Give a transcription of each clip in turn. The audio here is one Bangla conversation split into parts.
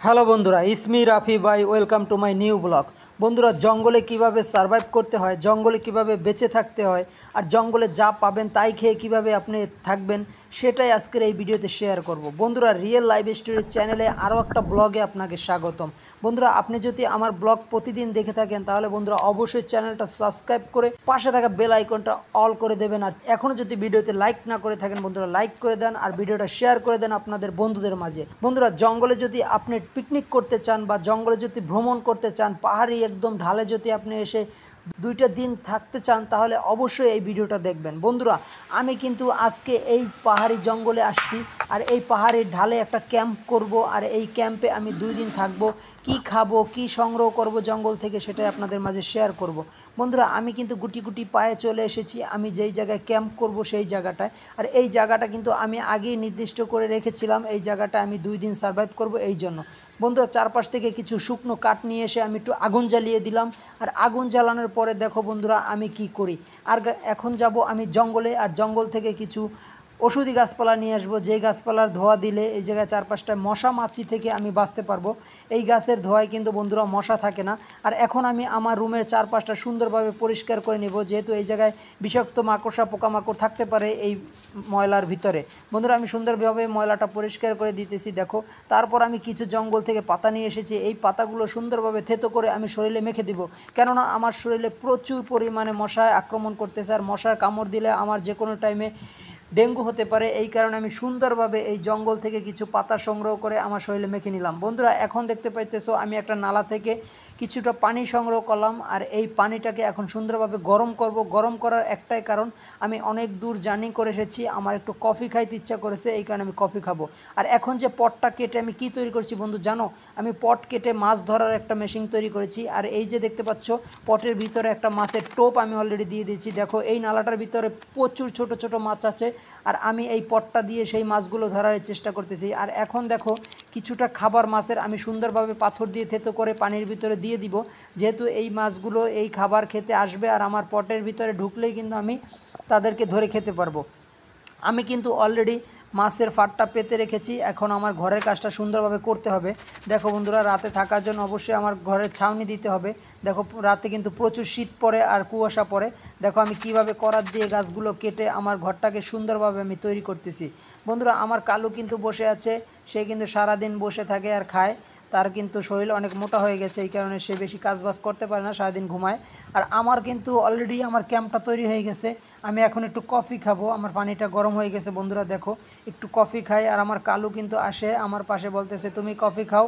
হ্যালো বন্ধুরা, ইসমি রাফি ভাই, welcome to my new blog. বন্ধুরা, জঙ্গলে কিভাবে সারভাইভ করতে হয়, জঙ্গলে কিভাবে বেঁচে থাকতে হয়, আর জঙ্গলে যা পাবেন তাই খেয়ে কিভাবে আপনি থাকবেন, সেটাই আজকের এই ভিডিওতে শেয়ার করব। বন্ধুরা, রিয়েল লাইফ স্টোরি চ্যানেলে আরও একটা ব্লগে আপনাকে স্বাগতম। বন্ধুরা, আপনি যদি আমার ব্লগ প্রতিদিন দেখে থাকেন তাহলে বন্ধুরা অবশ্যই চ্যানেলটা সাবস্ক্রাইব করে পাশে থাকা বেল আইকনটা অল করে দেবেন। আর এখনও যদি ভিডিওতে লাইক না করে থাকেন বন্ধুরা, লাইক করে দেন আর ভিডিওটা শেয়ার করে দেন আপনাদের বন্ধুদের মাঝে। বন্ধুরা, জঙ্গলে যদি আপনি পিকনিক করতে চান বা জঙ্গলে যদি ভ্রমণ করতে চান, পাহাড়ি একদম ঢালে যদি আপনি এসে 2টা দিন থাকতে চান তাহলে অবশ্যই এই ভিডিওটা দেখবেন। বন্ধুরা, আমি কিন্তু আজকে এই পাহাড়ি জঙ্গলে আসছি আর এই পাহাড়ির ঢালে একটা ক্যাম্প করব আর এই ক্যাম্পে আমি 2 দিন থাকবো। কি খাবো, কি সংগ্রহ করব জঙ্গল থেকে, সেটাই আপনাদের মাঝে শেয়ার করব। বন্ধুরা, আমি কিন্তু গুটি গুটি পায়ে চলে এসেছি আমি যেই জায়গায় ক্যাম্প করব সেই জায়গাটায়। আর এই জায়গাটা কিন্তু আমি আগেই নির্দিষ্ট করে রেখেছিলাম, এই জায়গাটা আমি 2 দিন সার্ভাইভ করব এই জন্য। বন্ধুরা, চারপাশ থেকে কিছু শুকনো কাঠ নিয়ে এসে আমি একটু আগুন জ্বালিয়ে দিলাম। আর আগুন জ্বালানোর পরে দেখো বন্ধুরা আমি কি করি। আর এখন যাব আমি জঙ্গলে, আর জঙ্গল থেকে কিছু ওষুধি গাছপালা নিয়ে আসবো, যেই গাছপালার ধোয়া দিলে এই জায়গায় চারপাশটা মশা মাছি থেকে আমি বাঁচতে পারবো। এই গাছের ধোয়ায় কিন্তু বন্ধুরা মশা থাকে না। আর এখন আমি আমার রুমের চারপাশটা সুন্দরভাবে পরিষ্কার করে নেব, যেহেতু এই জায়গায় বিষাক্ত মাকড়সা পোকামাকড় থাকতে পারে এই ময়লার ভিতরে। বন্ধুরা, আমি সুন্দরভাবে ময়লাটা পরিষ্কার করে দিতেছি দেখো। তারপর আমি কিছু জঙ্গল থেকে পাতা নিয়ে এসেছি, এই পাতাগুলো সুন্দরভাবে থেতো করে আমি শরীরে মেখে দিব, কেননা আমার শরীরে প্রচুর পরিমাণে মশায় আক্রমণ করতেছে আর মশার কামড় দিলে আমার যে কোনো টাইমে ডেঙ্গু হতে পারে। এই কারণে আমি সুন্দরভাবে এই জঙ্গল থেকে কিছু পাতা সংগ্রহ করে আমার শরীরে মেখে নিলাম। বন্ধুরা, এখন দেখতে পাইতেছো আমি একটা নালা থেকে কিছুটা পানি সংগ্রহ করলাম আর এই পানিটাকে এখন সুন্দরভাবে গরম করব। গরম করার একটাই কারণ, আমি অনেক দূর জার্নি করে এসেছি, আমার একটু কফি খাইতে ইচ্ছা করেছে, এই কারণে আমি কফি খাবো। আর এখন যে পটটা কেটে আমি কি তৈরি করছি বন্ধু জানো? আমি পট কেটে মাছ ধরার একটা মেশিন তৈরি করেছি। আর এই যে দেখতে পাচ্ছ পটের ভিতরে একটা মাছের টোপ আমি অলরেডি দিয়ে দিয়েছি। দেখো, এই নালাটার ভিতরে প্রচুর ছোট ছোট মাছ আছে আর আমি এই পটটা দিয়ে সেই মাছগুলো ধরার চেষ্টা করতেছি। আর এখন দেখো কিছুটা খাবার মাছের আমি সুন্দরভাবে পাথর দিয়ে থেতো করে পানির ভিতরে দিয়ে দিব, যেহেতু এই মাছগুলো এই খাবার খেতে আসবে আর আমার পটের ভিতরে ঢুকলেই কিন্তু আমি তাদেরকে ধরে খেতে পারবো। আমি কিন্তু অলরেডি মাছের ফাটটা পেতে রেখেছি, এখন আমার ঘরের কাজটা সুন্দরভাবে করতে হবে। দেখো বন্ধুরা, রাতে থাকার জন্য অবশ্যই আমার ঘরের ছাউনি দিতে হবে। দেখো, রাতে কিন্তু প্রচুর শীত পড়ে আর কুয়াশা পড়ে। দেখো আমি কিভাবে করাত দিয়ে গাছগুলো কেটে আমার ঘরটাকে সুন্দরভাবে আমি তৈরি করতেছি। বন্ধুরা, আমার কালু কিন্তু বসে আছে, সে কিন্তু সারাদিন বসে থাকে আর খায়। তার কিন্তু শরীর অনেক মোটা হয়ে গেছে, এই কারণে সে বেশি কাজবাজ করতে পারে না, সারাদিন ঘুমায়। আর আমার কিন্তু অলরেডি আমার ক্যাম্পটা তৈরি হয়ে গেছে। আমি এখন একটু কফি খাবো, আমার পানিটা গরম হয়ে গেছে। বন্ধুরা দেখো, একটু কফি খাই আর আমার কালু কিন্তু আসে আমার পাশে, বলতেছে তুমি কফি খাও,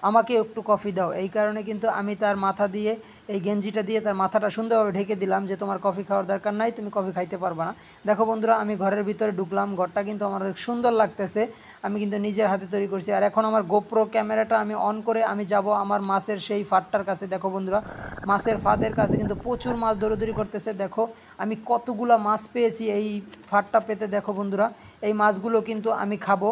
আমাকে একটু কফি দাও। এই কারণে কিন্তু আমি তার মাথা দিয়ে এই গেঞ্জিটা দিয়ে তার মাথাটা সুন্দরভাবে ঢেকে দিলাম যে তোমার কফি খাওয়ার দরকার নাই, তুমি কফি খাইতে পারবা না। দেখো বন্ধুরা, আমি ঘরের ভিতরে ঢুকলাম, ঘরটা কিন্তু আমার অনেক সুন্দর লাগতেছে, আমি কিন্তু নিজের হাতে তৈরি করছি। আর এখন আমার গোপ্রো ক্যামেরাটা আমি অন করে আমি যাব আমার মাছের সেই ফাঁদটার কাছে। দেখো বন্ধুরা, মাছের ফাঁদের কাছে কিন্তু প্রচুর মাছ দৌড়াদৌড়ি করতেছে। দেখো আমি কতগুলা মাছ পেয়েছি এই ফাঁদটা পেতে। দেখো বন্ধুরা, এই মাছগুলো কিন্তু আমি খাবো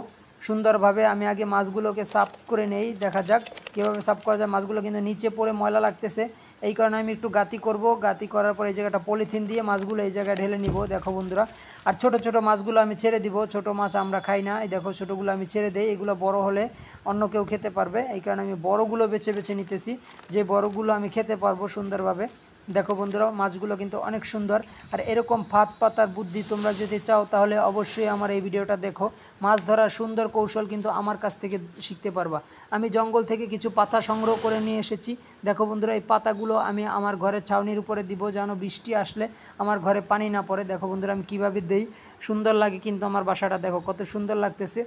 সুন্দরভাবে। আমি আগে মাছগুলোকে সাফ করে নেই, দেখা যাক কীভাবে সাফ করা যায়। মাছগুলো কিন্তু নিচে পড়ে ময়লা লাগতেছে, এই কারণে আমি একটু গাতি করব। গাতি করার পর এই জায়গাটা পলিথিন দিয়ে মাছগুলো এই জায়গায় ঢেলে নিব। দেখো বন্ধুরা, আর ছোট ছোট মাছগুলো আমি ছেড়ে দিব, ছোট মাছ আমরা খাই না। এই দেখো ছোটোগুলো আমি ছেড়ে দেই, এগুলো বড় হলে অন্য কেউ খেতে পারবে, এই কারণে আমি বড়গুলো বেছে বেছে নিতেছি, যে বড়গুলো আমি খেতে পারবো সুন্দরভাবে। দেখো বন্ধুরা, মাছগুলো কিন্তু অনেক সুন্দর। আর এরকম ফাঁদ পাতার বুদ্ধি তোমরা যদি চাও তাহলে অবশ্যই আমার এই ভিডিওটা দেখো। মাছ ধরার সুন্দর কৌশল কিন্তু আমার কাছ থেকে শিখতে পারবা। আমি জঙ্গল থেকে কিছু পাতা সংগ্রহ করে নিয়ে এসেছি। দেখো বন্ধুরা, এই পাতাগুলো আমি আমার ঘরের ছাউনির উপরে দিব, যেন বৃষ্টি আসলে আমার ঘরে পানি না পড়ে। দেখো বন্ধুরা, আমি কীভাবে দেই, সুন্দর লাগে কিন্তু আমার বাসাটা, দেখো কত সুন্দর লাগতেছে।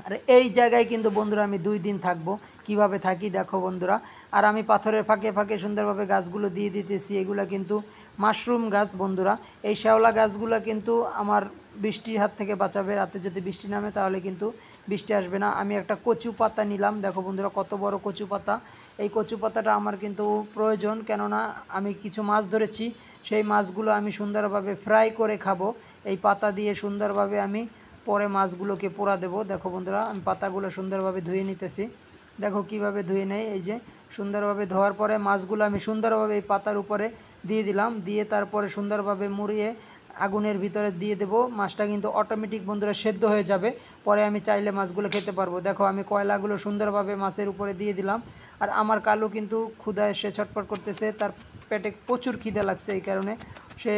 আর এই জায়গায় কিন্তু বন্ধুরা আমি 2 দিন থাকবো। কিভাবে থাকি দেখো বন্ধুরা। আর আমি পাথরের ফাঁকে ফাঁকে সুন্দরভাবে গাছগুলো দিয়ে দিতেছি, এগুলো কিন্তু মাশরুম গাছ বন্ধুরা। এই শ্যাওলা গাছগুলো কিন্তু আমার বৃষ্টির হাত থেকে বাঁচাবে, রাতে যদি বৃষ্টি নামে তাহলে কিন্তু বৃষ্টি আসবে না। আমি একটা কচু পাতা নিলাম, দেখো বন্ধুরা কত বড় কচু পাতা। এই কচু পাতাটা আমার কিন্তু প্রয়োজন, কেননা আমি কিছু মাছ ধরেছি, সেই মাছগুলো আমি সুন্দরভাবে ফ্রাই করে খাবো। এই পাতা দিয়ে সুন্দরভাবে আমি পরে মাছগুলোকে পোড়া দেব। দেখো বন্ধুরা, আমি পাতাগুলো সুন্দরভাবে ধুয়ে নিতেছি, দেখো কিভাবে ধুয়ে নেই। এই যে সুন্দরভাবে ধোয়ার পরে মাছগুলো আমি সুন্দরভাবে এই পাতার উপরে দিয়ে দিলাম, দিয়ে তারপরে সুন্দরভাবে মুড়িয়ে আগুনের ভিতরে দিয়ে দেবো। মাছটা কিন্তু অটোমেটিক বন্ধুরা সেদ্ধ হয়ে যাবে, পরে আমি চাইলে মাছগুলো খেতে পারবো। দেখো আমি কয়লাগুলো সুন্দরভাবে মাছের উপরে দিয়ে দিলাম। আর আমার কালু কিন্তু ক্ষুধায় সে ছটফট করতেছে, তার পেটে প্রচুর খিদে লাগছে, এই কারণে সে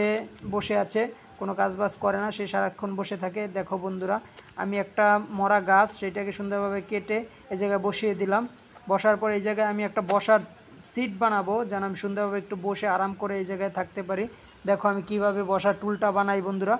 বসে আছে, কোনো কাজবাজ করে না, সে সারাক্ষণ বসে থাকে। দেখো বন্ধুরা আমি একটা মরা গাছ সেটাকে সুন্দরভাবে কেটে এই জায়গায় বসিয়ে দিলাম। বসার পর এই জায়গায় আমি একটা বসার সিট বানাবো, যেন আমি সুন্দরভাবে একটু বসে আরাম করে এই জায়গায় থাকতে পারি। দেখো আমি কিভাবে বসার টুলটা বানাই বন্ধুরা।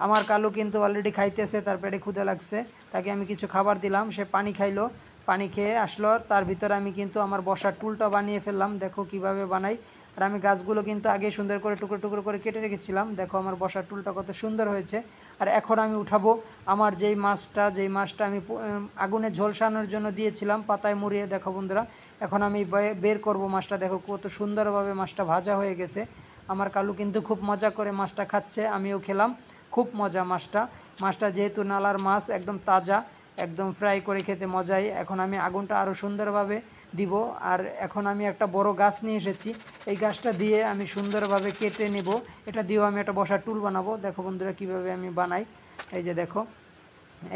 আমার কালু কিন্তু অলরেডি খাইতেছে, তার পেটে ক্ষুধা লাগছে, তাকে আমি কিছু খাবার দিলাম, সে পানি খাইলো, পানি খেয়ে আসলো। তার ভিতরে আমি কিন্তু আমার বসার টুলটা বানিয়ে ফেললাম। দেখো কিভাবে বানাই। আর আমি গাছগুলো কিন্তু আগে সুন্দর করে টুকরো টুকরো করে কেটে রেখেছিলাম। দেখো আমার বসার টুলটা কত সুন্দর হয়েছে। আর এখন আমি উঠাবো আমার যেই মাছটা আমি আগুনে ঝলসানোর জন্য দিয়েছিলাম পাতায় মুড়িয়ে। দেখো বন্ধুরা এখন আমি বের করব মাছটা। দেখো কত সুন্দরভাবে মাছটা ভাজা হয়ে গেছে। আমার কালু কিন্তু খুব মজা করে মাছটা খাচ্ছে, আমিও খেলাম, খুব মজা মাছটা যেহেতু নালার মাছ একদম তাজা, একদম ফ্রাই করে খেতে মজাই। এখন আমি আগুনটা আরও সুন্দরভাবে দিব। আর এখন আমি একটা বড় গাছ নিয়ে এসেছি, এই গাছটা দিয়ে আমি সুন্দরভাবে কেটে নেব, এটা দিয়েও আমি একটা বসার টুল বানাবো। দেখো বন্ধুরা কিভাবে আমি বানাই। এই যে দেখো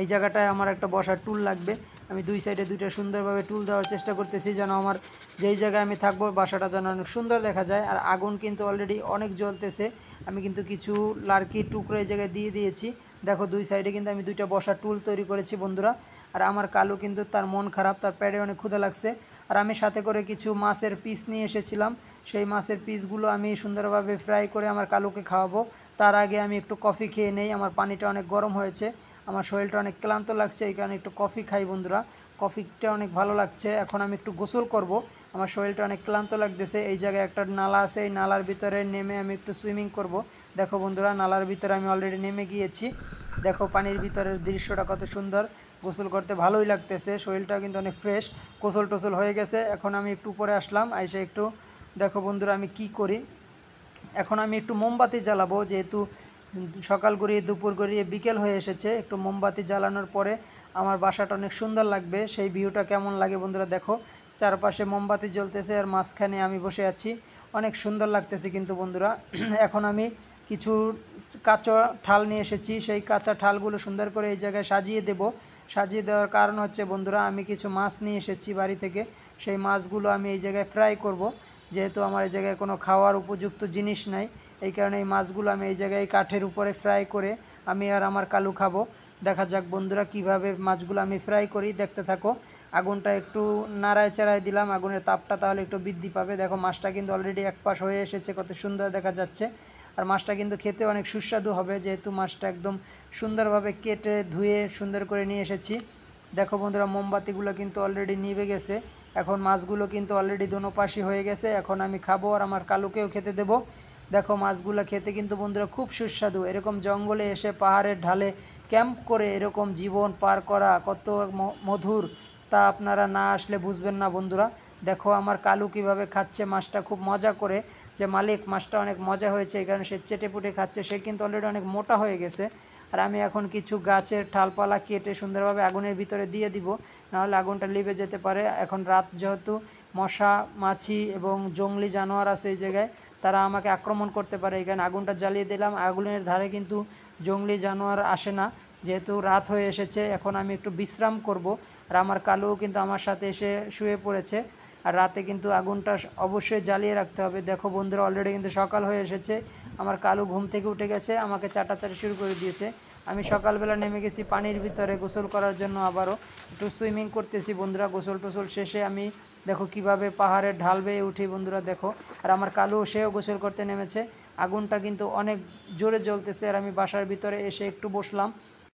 এই জায়গাটায় আমার একটা বসার টুল লাগবে। আমি দুই সাইডে দুইটা সুন্দরভাবে টুল দেওয়ার চেষ্টা করতেছি, যেন আমার যেই জায়গায় আমি থাকবো বাসাটা যেন অনেক সুন্দর দেখা যায়। আর আগুন কিন্তু অলরেডি অনেক জ্বলতেছে, আমি কিন্তু কিছু লার্কির টুকরো এই জায়গায় দিয়ে দিয়েছি। দেখো দুই সাইডে কিন্তু আমি দুইটা বসার টুল তৈরি করেছি বন্ধুরা। আর আমার কালু কিন্তু তার মন খারাপ, তার পেটে অনেক ক্ষুধা লাগছে। আর আমি সাথে করে কিছু মাছের পিস নিয়ে এসেছিলাম, সেই মাছের পিসগুলো আমি সুন্দরভাবে ফ্রাই করে আমার কালুকে খাওয়াবো। তার আগে আমি একটু কফি খেয়ে নেই, আমার পানিটা অনেক গরম হয়েছে, আমার শরীরটা অনেক ক্লান্ত লাগছে, এই কারণে একটু কফি খাই বন্ধুরা। কফিটা অনেক ভালো লাগছে। এখন আমি একটু গোসল করব, আমার শরীরটা অনেক ক্লান্ত লাগতেছে। এই জায়গায় একটা নালা আছে, এই নালার ভিতরে নেমে আমি একটু সুইমিং করব। দেখো বন্ধুরা নালার ভিতরে আমি অলরেডি নেমে গিয়েছি। দেখো পানির ভিতরের দৃশ্যটা কত সুন্দর, গোসল করতে ভালোই লাগতেছে, শরীরটাও কিন্তু অনেক ফ্রেশ, গোসল টোসল হয়ে গেছে। এখন আমি একটু উপরে আসলাম, এসে একটু দেখো বন্ধুরা আমি কি করি। এখন আমি একটু মোমবাতি জ্বালাবো, যেহেতু সকাল গড়িয়ে দুপুর গড়িয়ে বিকেল হয়ে এসেছে, একটু মোমবাতি জ্বালানোর পরে আমার বাসাটা অনেক সুন্দর লাগবে। সেই ভিউটা কেমন লাগে বন্ধুরা দেখো, চারপাশে মোমবাতি জ্বলতেছে আর মাঝখানে আমি বসে আছি, অনেক সুন্দর লাগতেছে কিন্তু বন্ধুরা। এখন আমি কিছু কাঁচা ঠাল নিয়ে এসেছি, সেই কাঁচা ঠালগুলো সুন্দর করে এই জায়গায় সাজিয়ে দেব। সাজিয়ে দেওয়ার কারণ হচ্ছে বন্ধুরা আমি কিছু মাছ নিয়ে এসেছি বাড়ি থেকে, সেই মাছগুলো আমি এই জায়গায় ফ্রাই করব। যেহেতু আমার এই জায়গায় কোনো খাওয়ার উপযুক্ত জিনিস নাই, এই কারণে এই মাছগুলো আমি এই জায়গায় কাঠের উপরে ফ্রাই করে আমি আর আমার কালু খাবো। দেখা যাক বন্ধুরা কিভাবে মাছগুলো আমি ফ্রাই করি, দেখতে থাকো। আগুনটা একটু নাড়ায় চাড়ায় দিলাম, আগুনের তাপটা তাহলে একটু বৃদ্ধি পাবে। দেখো মাছটা কিন্তু অলরেডি এক পাশ হয়ে এসেছে, কত সুন্দর দেখা যাচ্ছে। আর মাছটা কিন্তু খেতে অনেক সুস্বাদু হবে, যেহেতু মাছটা একদম সুন্দরভাবে কেটে ধুয়ে সুন্দর করে নিয়ে এসেছি। দেখো বন্ধুরা মোমবাতিগুলো কিন্তু অলরেডি নিভে গেছে, এখন মাছগুলো কিন্তু অলরেডি দোনো পাশই হয়ে গেছে। এখন আমি খাবো আর আমার কালুকেও খেতে দেবো। দেখো মাছগুলো খেতে কিন্তু বন্ধুরা খুব সুস্বাদু। এরকম জঙ্গলে এসে পাহাড়ের ঢালে ক্যাম্প করে এরকম জীবন পার করা কত মধুর, তা আপনারা না আসলে বুঝবেন না বন্ধুরা। দেখো আমার কালু কিভাবে খাচ্ছে মাছটা খুব মজা করে, যে মালিক মাছটা অনেক মজা হয়েছে এই কারণে সে চেটেপুটে খাচ্ছে, সে কিন্তু অলরেডি অনেক মোটা হয়ে গেছে। আর আমি এখন কিছু গাছের ঠালপালা কেটে সুন্দরভাবে আগুনের ভিতরে দিয়ে দিব, নাহলে আগুনটা লিভে যেতে পারে। এখন রাত যেহেতু, মশা মাছি এবং জংলি জানোয়ার আছে এই জায়গায়, তারা আমাকে আক্রমণ করতে পারে, এখানে আগুনটা জ্বালিয়ে দিলাম। আগুনের ধারে কিন্তু জংলি জানোয়ার আসে না, যেহেতু রাত হয়ে এসেছে। এখন আমি একটু বিশ্রাম করব। আর আমার কালুও কিন্তু আমার সাথে এসে শুয়ে পড়েছে। আর রাতে কিন্তু আগুনটা অবশ্যই জ্বালিয়ে রাখতে হবে। দেখো বন্ধুরা অলরেডি কিন্তু সকাল হয়ে এসেছে, আমার কালু ঘুম থেকে উঠে গেছে, আমাকে চাটাচাটি শুরু করে দিয়েছে। আমি সকালবেলা নেমে গেছি পানির ভিতরে গোসল করার জন্য, আবারও একটু সুইমিং করতেছি বন্ধুরা। গোসল টোসল শেষে আমি দেখো কিভাবে পাহাড়ের ঢাল বেয়ে উঠি বন্ধুরা দেখো। আর আমার কালু সেও গোসল করতে নেমেছে। আগুনটা কিন্তু অনেক জোরে জ্বলতেছে, আর আমি বাসার ভিতরে এসে একটু বসলাম,